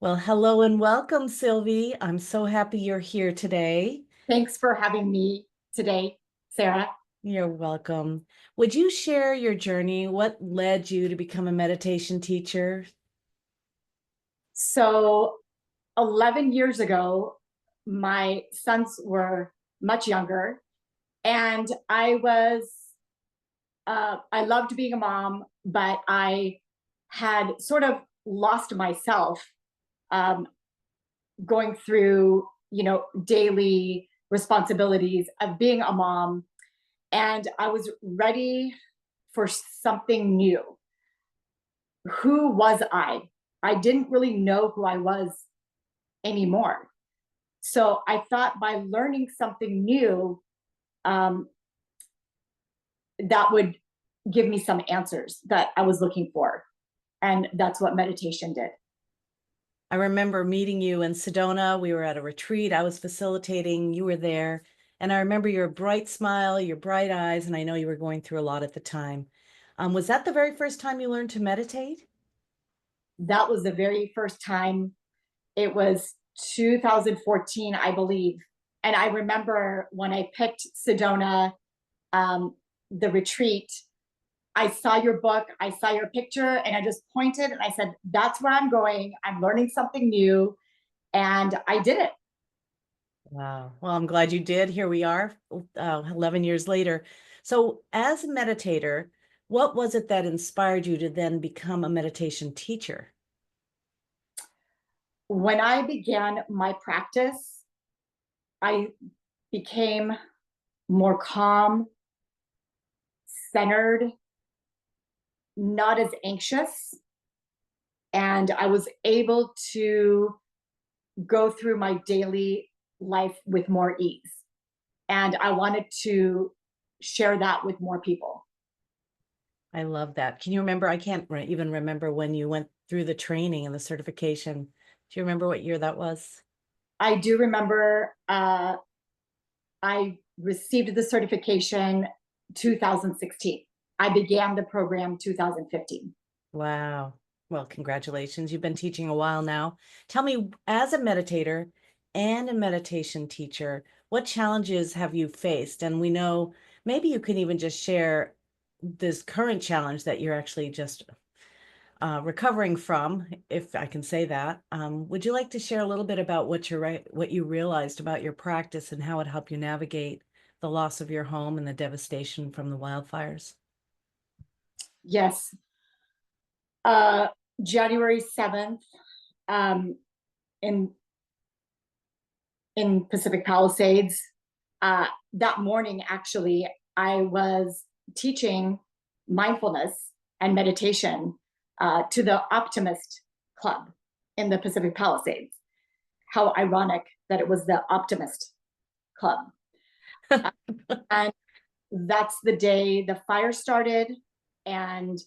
Well, hello and welcome, Silvi. I'm so happy you're here today. Thanks for having me today, Sarah. You're welcome. Would you share your journey? What led you to become a meditation teacher? So, 11 years ago, my sons were much younger, and I loved being a mom, but I had sort of lost myself um, going through, daily responsibilities of being a mom. And I was ready for something new. Who was I? I didn't really know who I was anymore. So I thought by learning something new, um, that would give me some answers that I was looking for. And that's what meditation did. I remember meeting you in Sedona. We were at a retreat. I was facilitating. You were there. And I remember your bright smile, your bright eyes, and I know you were going through a lot at the time. Was that the very first time you learned to meditate? That was the very first time. It was 2014, I believe. And I remember when I picked Sedona, um, the retreat, I saw your book, I saw your picture, and I just pointed and I said, that's where I'm going. I'm learning something new. And I did it. Wow. Well, I'm glad you did. Here we are, 11 years later. So, as a meditator, what was it that inspired you to then become a meditation teacher? When I began my practice, I became more calm, centered, not as anxious, and I was able to go through my daily life with more ease. And I wanted to share that with more people. I love that. Can you remember? I can't even remember when you went through the training and the certification. Do you remember what year that was? I do remember I received the certification 2016. I began the program 2015. Wow. Well, congratulations. You've been teaching a while now. Tell me, as a meditator and a meditation teacher, what challenges have you faced? And we know maybe you can even just share this current challenge that you're actually just recovering from, if I can say that. Would you like to share a little bit about what you realized about your practice and how it helped you navigate the loss of your home and the devastation from the wildfires? Yes. Uh, January 7th, um, in Pacific Palisades. That morning, actually, I was teaching mindfulness and meditation to the Optimist Club in the Pacific Palisades. How ironic that it was the Optimist Club. And that's the day the fire started, and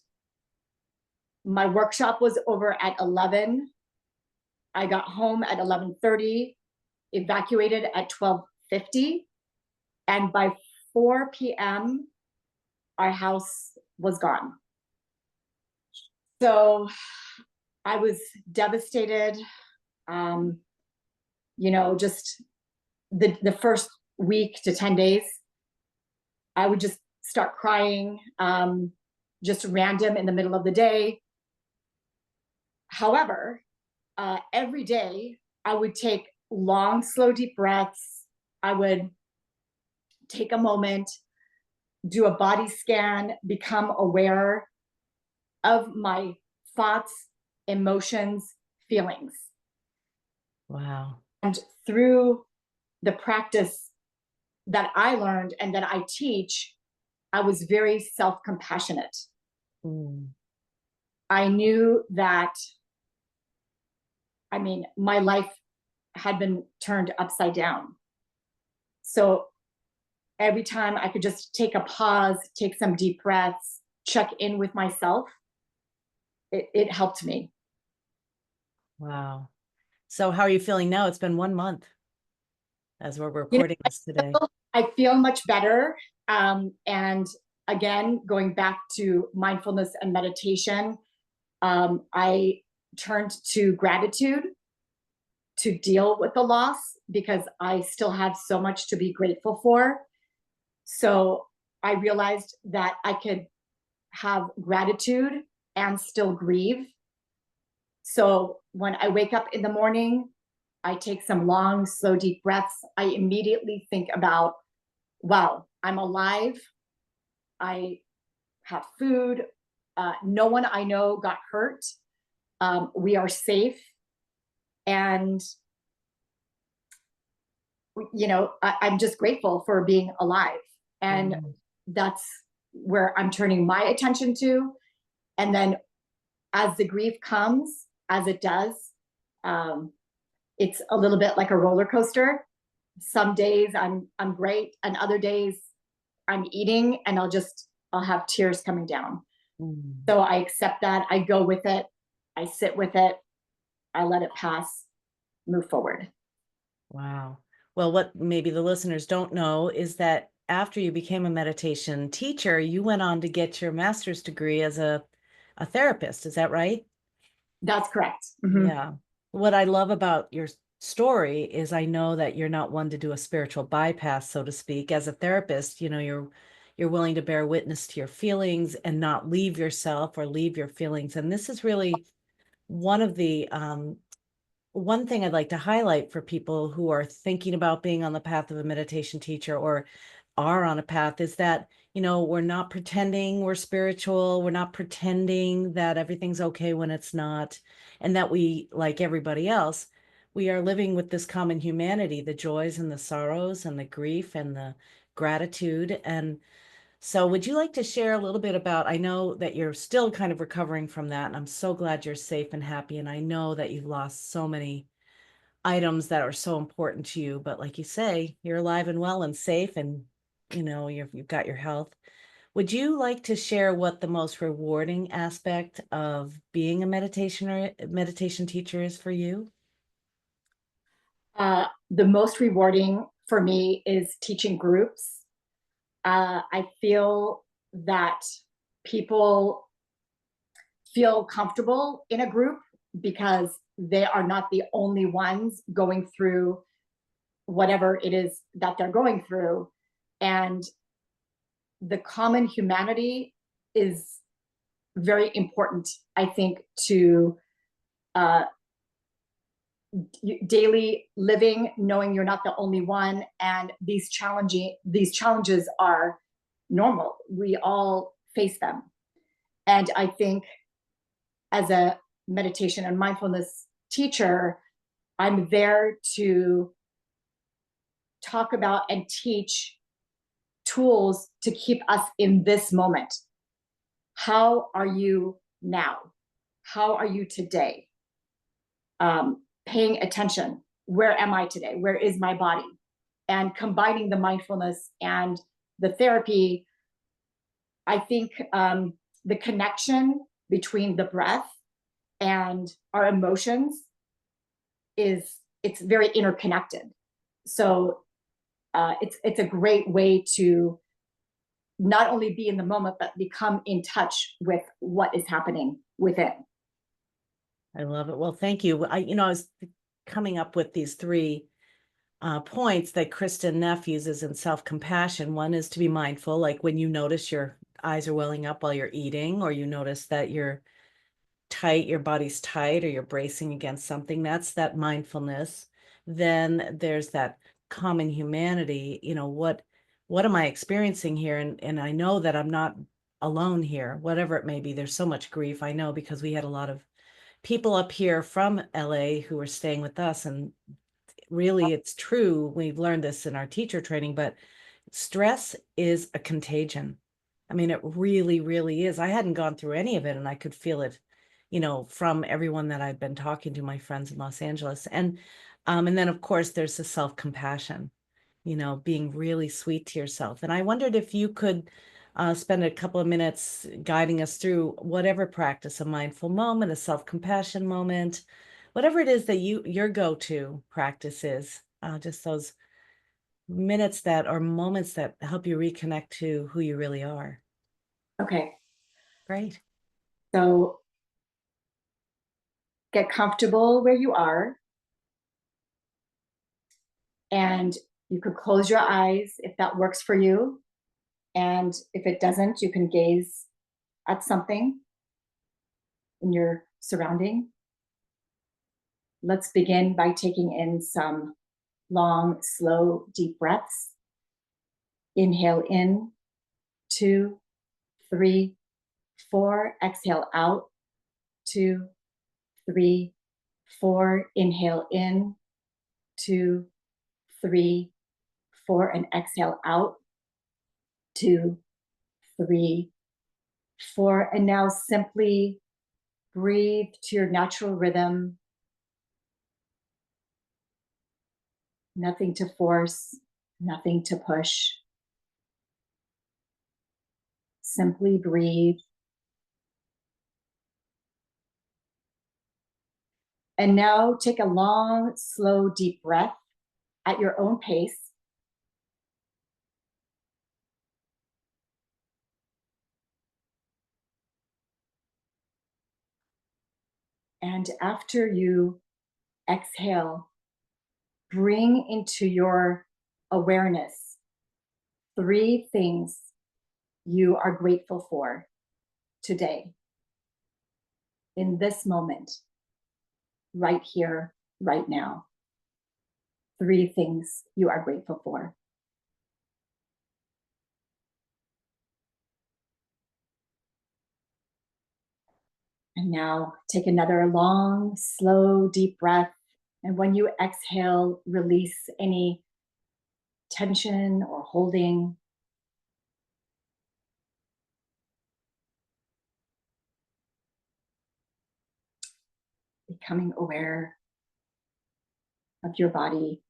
my workshop was over at 11. I got home at 11:30, evacuated at 12:50, and by 4 p.m., our house was gone. So I was devastated. Um, just the first week to 10 days, I would just start crying, just random in the middle of the day. However, every day I would take long, slow, deep breaths. I would take a moment, do a body scan, become aware of my thoughts, emotions, feelings. Wow. And through the practice that I learned and that I teach, I was very self compassionate. Mm. I knew that, my life had been turned upside down. So every time I could just take a pause, take some deep breaths, check in with myself, it helped me. Wow. So how are you feeling now? It's been 1 month as we're You know, recording this today. I feel much better. And again, going back to mindfulness and meditation, I turned to gratitude. to deal with the loss because I still have so much to be grateful for. So I realized that I could have gratitude and still grieve. So when I wake up in the morning, I take some long, slow, deep breaths. I immediately think about, wow, I'm alive. I have food. No one I know got hurt. We are safe. And, I'm just grateful for being alive. And Mm. that's where I'm turning my attention to. And then as the grief comes, as it does, um, it's a little bit like a roller coaster. Some days I'm great, and other days I'm eating and I'll have tears coming down. Mm. So I accept that. I go with it. I sit with it. I let it pass, move forward. Wow. Well, what maybe the listeners don't know is that after you became a meditation teacher, you went on to get your master's degree as a therapist. Is that right? That's correct. Mhm. Yeah. What I love about your story is I know that you're not one to do a spiritual bypass, so to speak. As a therapist, you're willing to bear witness to your feelings and not leave yourself or leave your feelings. And this is really one of the one thing I'd like to highlight for people who are thinking about being on the path of a meditation teacher or are on a path is that, we're not pretending we're spiritual. We're not pretending that everything's okay when it's not. And that we, like everybody else, we are living with this common humanity, the joys and the sorrows and the grief and the gratitude. And so, would you like to share a little bit about? I know that you're still kind of recovering from that, and I'm so glad you're safe and happy. And I know that you've lost so many items that are so important to you, but like you say, you're alive and well and safe, and you've got your health. Would you like to share what the most rewarding aspect of being a meditation teacher is for you? The most rewarding for me is teaching groups. I feel that people feel comfortable in a group because they are not the only ones going through whatever it is that they're going through. And the common humanity is very important, I think, to uh, daily living, knowing you're not the only one, and these challenges are normal. We all face them, and I think as a meditation and mindfulness teacher, I'm there to talk about and teach tools to keep us in this moment. How are you now? How are you today? Paying attention. Where am I today? Where is my body? And combining the mindfulness and the therapy, I think the connection between the breath and our emotions it's very interconnected. So it's a great way to not only be in the moment but become in touch with what is happening within. I love it. Well, thank you. I was coming up with these three points that Kristen Neff uses in self-compassion. One is to be mindful, like when you notice your eyes are welling up while you're eating, or you notice that you're tight, your body's tight, or you're bracing against something. That's that mindfulness. Then there's that common humanity. What am I experiencing here? And I know that I'm not alone here, whatever it may be. There's so much grief. I know because we had a lot of people up here from LA who were staying with us, and really it's true. We've learned this in our teacher training, but stress is a contagion. I mean, it really, really is. I hadn't gone through any of it, and I could feel it, from everyone that I've been talking to, my friends in Los Angeles. And then of course there's the self-compassion, being really sweet to yourself. And I wondered if you could spend a couple of minutes guiding us through whatever practice, a mindful moment, a self-compassion moment, whatever it is that your go-to practice is, just those minutes that or moments that help you reconnect to who you really are. Okay, Great. so get comfortable where you are. And you could close your eyes if that works for you. And if it doesn't, you can gaze at something in your surrounding. Let's begin by taking in some long, slow, deep breaths. Inhale in, 2, 3, 4. Exhale out, 2, 3, 4. Inhale in, 2, 3, 4. And exhale out, 2, 3, 4. And now simply breathe to your natural rhythm. Nothing to force, nothing to push. Simply breathe. And now take a long, slow, deep breath at your own pace. And after you exhale, bring into your awareness 3 things you are grateful for today, in this moment, right here, right now. 3 things you are grateful for. And now take another long, slow, deep breath. And when you exhale, release any tension or holding. Becoming aware of your body.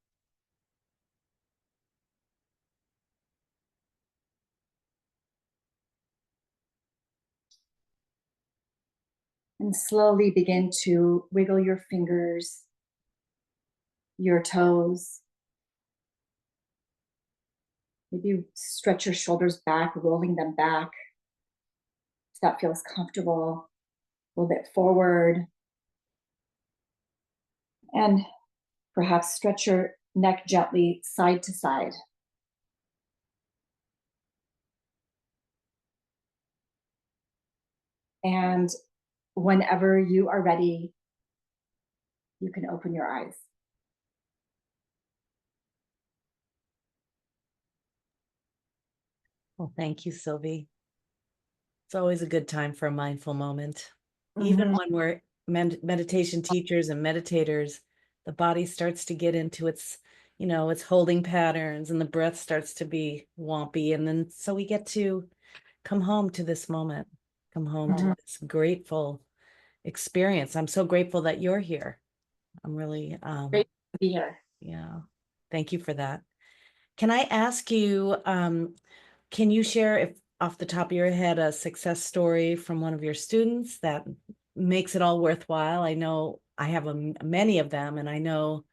And slowly begin to wiggle your fingers, your toes. Maybe stretch your shoulders back, rolling them back. If that feels comfortable, a little bit forward. And perhaps stretch your neck gently side to side. And whenever you are ready, you can open your eyes. Well, thank you, Silvi. It's always a good time for a mindful moment. Even when we're meditation teachers and meditators, the body starts to get into its, its holding patterns, and the breath starts to be wompy. And then so we get to come home to this moment, come home to this grateful experience. I'm so grateful that you're here. I'm really Great to be here. yeah. Thank you for that. Can I ask you, can you share, if off the top of your head, a success story from one of your students that makes it all worthwhile? I know I have many of them, and I know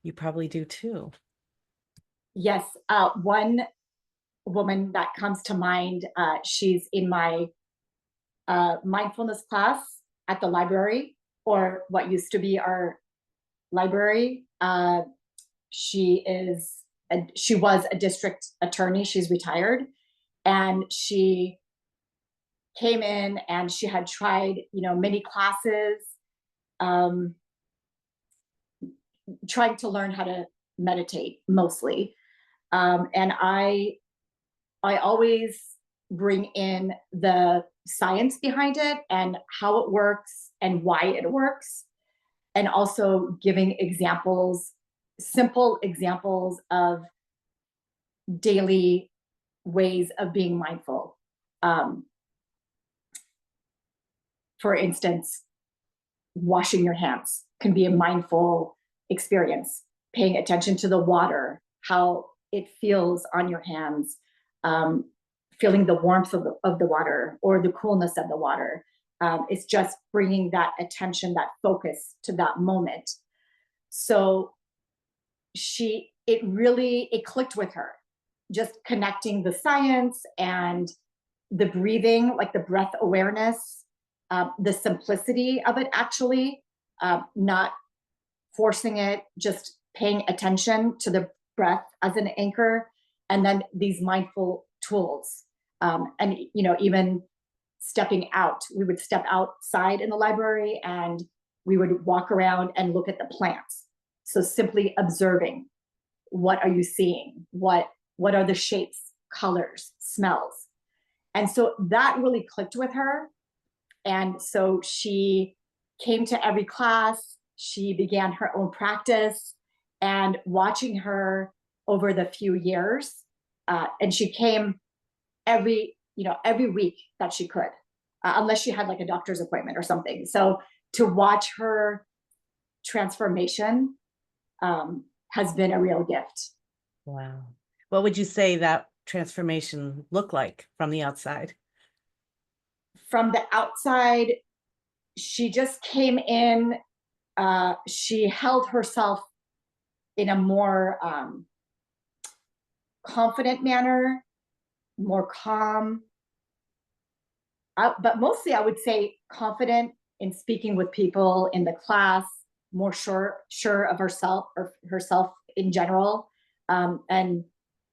you probably do too. Yes, one woman that comes to mind, she's in my mindfulness class at the library, or what used to be our library. She was a district attorney. She's retired, and she came in and she had tried, many classes, trying to learn how to meditate mostly. And I always bring in the science behind it and how it works and why it works, and also giving examples, simple examples of daily ways of being mindful. For instance, washing your hands can be a mindful experience. Paying attention to the water, how it feels on your hands, feeling the warmth of the water or the coolness of the water. It's just bringing that attention, that focus to that moment. So it clicked with her, just connecting the science and the breathing, like the breath awareness, the simplicity of it, actually, not forcing it, just paying attention to breath as an anchor, and then these mindful tools. And, you know, even stepping out, we would step outside in the library and we would walk around and look at the plants. So simply observing, what are you seeing? What are the shapes, colors, smells? And so that really clicked with her. And so she came to every class, she began her own practice, and watching her over the few years, and she came every week that she could, unless she had like a doctor's appointment or something. So to watch her transformation has been a real gift. Wow. What would you say that transformation looked like from the outside? From the outside, she just came in. She held herself in a more confident manner, more calm, but mostly I would say confident in speaking with people in the class, more sure of herself or herself in general. And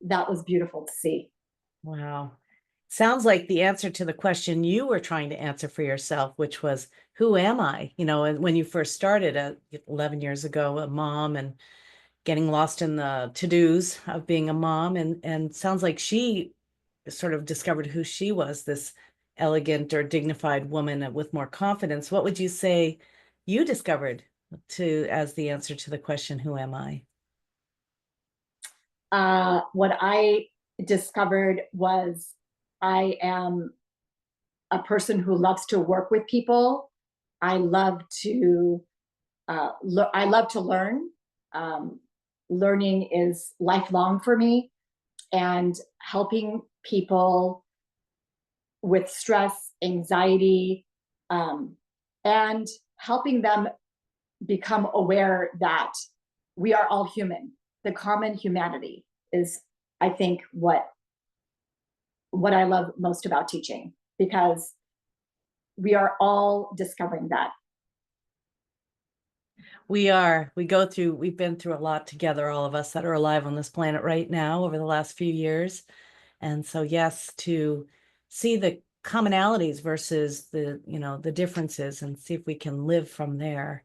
that was beautiful to see. Wow. Sounds like the answer to the question you were trying to answer for yourself, which was, who am I? You know, and when you first started 11 years ago, a mom, and getting lost in the to-dos of being a mom. And sounds like she sort of discovered who she was, this elegant or dignified woman with more confidence. What would you say you discovered as the answer to the question, who am I? What I discovered was I am a person who loves to work with people. I love to learn. Learning is lifelong for me, and helping people with stress, anxiety, and helping them become aware that we are all human. The common humanity is, I think, what I love most about teaching, because we are all discovering that. We've been through a lot together, all of us that are alive on this planet right now over the last few years. And so, yes, to see the commonalities versus the differences, and see if we can live from there.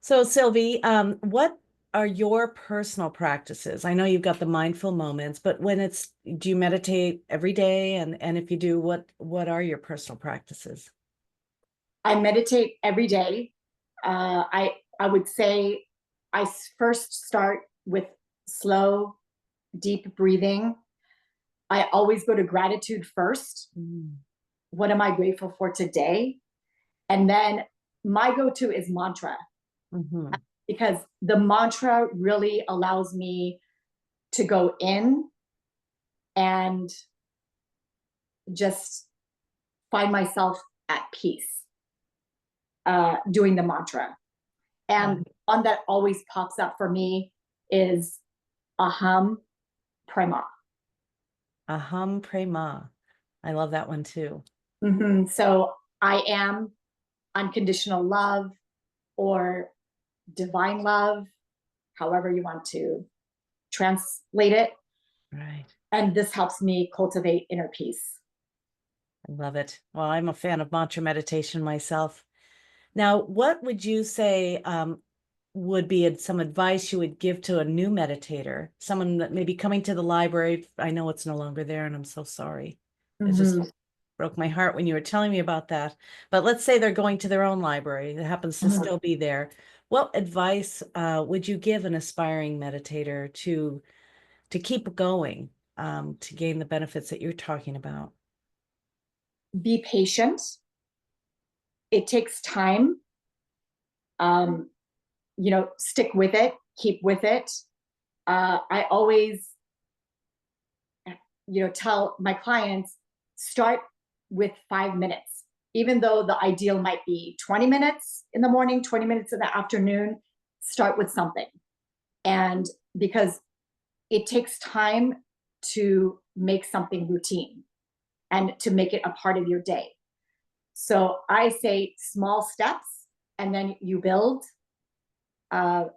So, Silvi, what are your personal practices? I know you've got the mindful moments, but do you meditate every day? And if you do, what are your personal practices? I meditate every day. I would say I first start with slow, deep breathing. I always go to gratitude first. What am I grateful for today? And then my go-to is mantra, because the mantra really allows me to go in and just find myself at peace doing the mantra. And one that always pops up for me is aham prema. Aham prema. I love that one too. So I am unconditional love, or divine love, however you want to translate it. Right. And this helps me cultivate inner peace. I love it. Well, I'm a fan of mantra meditation myself. Now, what would you say would be some advice you would give to a new meditator, someone that may be coming to the library? I know it's no longer there, and I'm so sorry. It just broke my heart when you were telling me about that. But let's say they're going to their own library that happens to still be there. What advice would you give an aspiring meditator to keep going, to gain the benefits that you're talking about? Be patient. It takes time. Stick with it, keep with it. I always, tell my clients, start with 5 minutes, even though the ideal might be 20 minutes in the morning, 20 minutes in the afternoon. Start with something. And because it takes time to make something routine and to make it a part of your day. So I say small steps, and then you build. And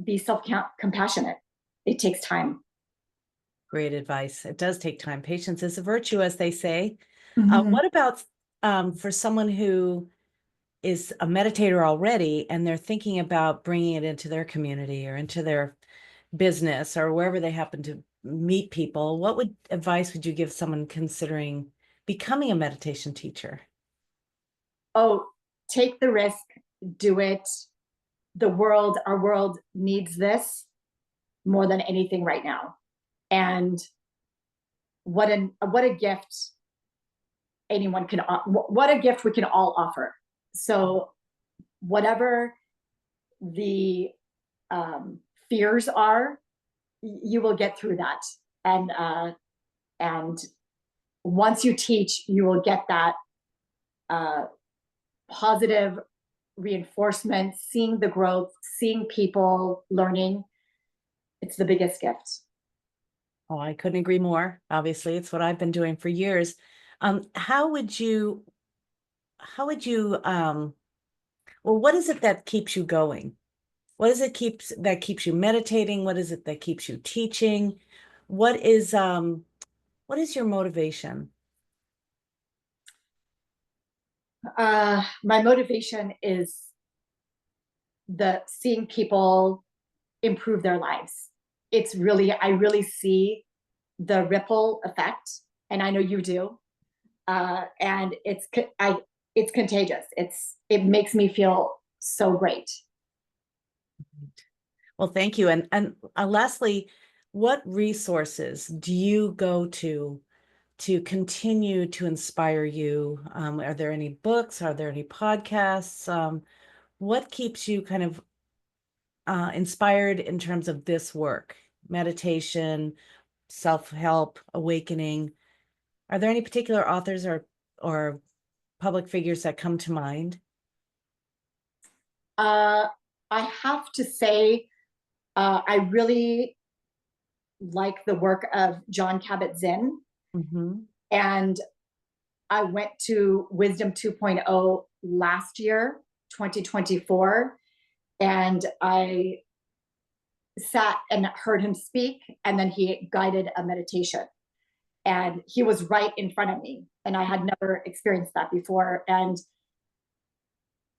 be self-compassionate. It takes time. Great advice. It does take time. Patience is a virtue, as they say. Mhm. What about for someone who is a meditator already and they're thinking about bringing it into their community or into their business or wherever they happen to meet people? What advice would you give someone considering becoming a meditation teacher? Oh, take the risk, do it. Our world needs this more than anything right now. And what a gift what a gift we can all offer. So whatever the fears are, you will get through that. And once you teach, you will get that uh, positive reinforcement, seeing the growth, seeing people learning. It's the biggest gift. Oh, I couldn't agree more. Obviously, it's what I've been doing for years. How would you, well, what is it that keeps you going? What is it that keeps you meditating? What is it that keeps you teaching? What is, what is your motivation? My motivation is the seeing people improve their lives. I really see the ripple effect, and I know you do. And it's contagious. It makes me feel so great. Well, thank you. And lastly, what resources do you go to continue to inspire you? Are there any books? Are there any podcasts? What keeps you kind of inspired in terms of this work, meditation, self-help, awakening? Are there any particular authors or public figures that come to mind? Uh, I have to say, I really like the work of John Kabat-Zinn, Mm-hmm. and I went to Wisdom 2.0 last year, 2024, and I sat and heard him speak, and then he guided a meditation. And he was right in front of me, and I had never experienced that before. And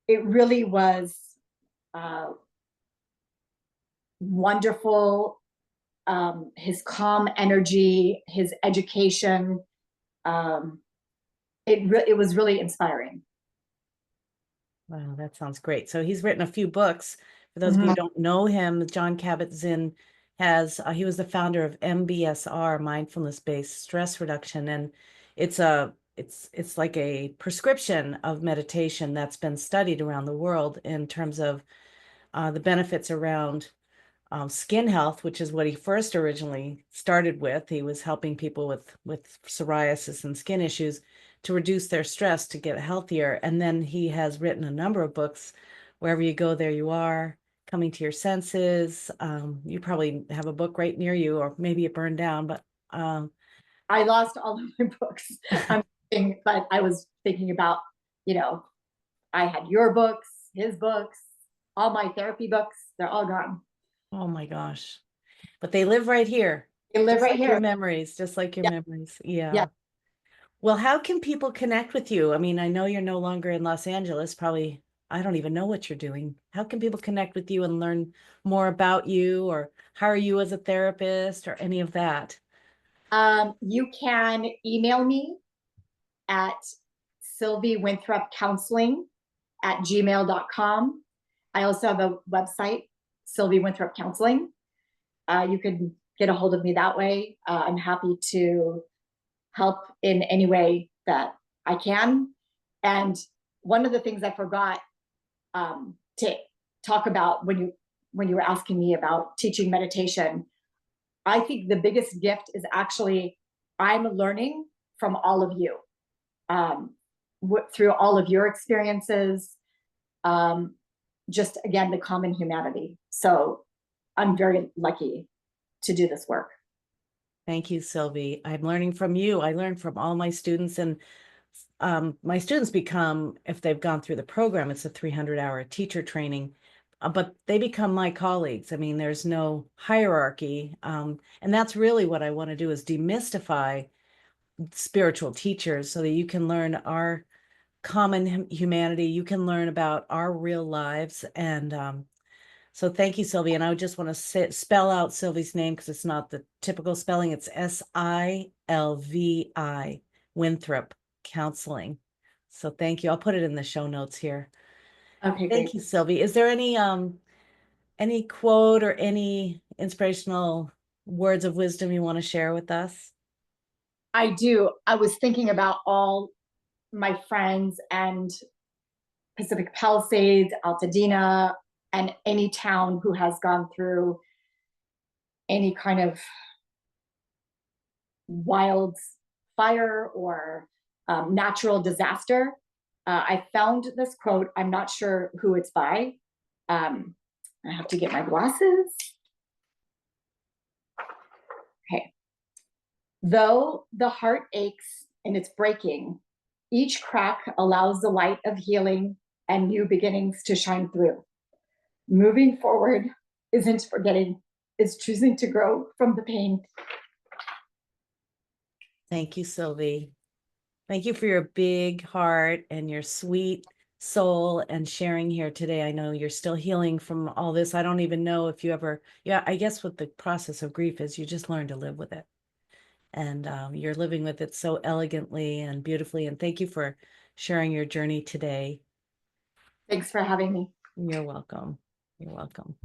it really was uh, wonderful. His calm energy, his education, um, it was really inspiring. Wow, that sounds great. So he's written a few books. For those of you Mhm. who don't know him, John Kabat-Zinn he was the founder of MBSR, mindfulness-based stress reduction, and it's like a prescription of meditation that's been studied around the world in terms of the benefits around skin health, which is what he first originally started with. He was helping people with psoriasis and skin issues to reduce their stress to get healthier. And then he has written a number of books. Wherever you go, there you are. Coming to Your Senses. You probably have a book right near you, or maybe it burned down, but I lost all of my books. But I was thinking about, you know, I had your books, his books, all my therapy books. They're all gone. oh my gosh. But they live right here, They live just right like your here. memories, just like your Yeah, memories. yeah. Yeah. Well, how can people connect with you? I mean, I know you're no longer in Los Angeles, probably, I don't even know what you're doing. How can people connect with you and learn more about you or hire you as a therapist or any of that? You can email me at Silvi Winthrop Counseling at gmail.com. I also have a website, Silvi Winthrop Counseling. You can get a hold of me that way. I'm happy to help in any way that I can. And one of the things I forgot to talk about when you were asking me about teaching meditation, I think the biggest gift is actually I'm learning from all of you, um, through all of your experiences. Um, just again, the common humanity. So I'm very lucky to do this work. Thank you, Sylvie. I'm learning from you. I learn from all my students, and my students become, if they've gone through the program, it's a 300-hour teacher training. but they become my colleagues. I mean, there's no hierarchy. And that's really what I want to do, is demystify spiritual teachers so that you can learn our common humanity. You can learn about our real lives. And so thank you, Silvi. And I would just want to spell out Silvi's name because it's not the typical spelling. It's Silvi Winthrop Counseling. So thank you. I'll put it in the show notes here. Okay, great. Thank you, Silvi. Is there any quote or any inspirational words of wisdom you want to share with us? I do. I was thinking about all my friends and Pacific Palisades, Altadena, and any town who has gone through any kind of wildfire or natural disaster. I found this quote. I'm not sure who it's by. I have to get my glasses. Okay. Though the heart aches in its breaking, each crack allows the light of healing and new beginnings to shine through. Moving forward isn't forgetting, it's choosing to grow from the pain. Thank you, Silvi. Thank you for your big heart and your sweet soul and sharing here today. I know you're still healing from all this. I don't even know if you ever, yeah, I guess what the process of grief is, you just learn to live with it. And you're living with it so elegantly and beautifully. And thank you for sharing your journey today. Thanks for having me. You're welcome. You're welcome.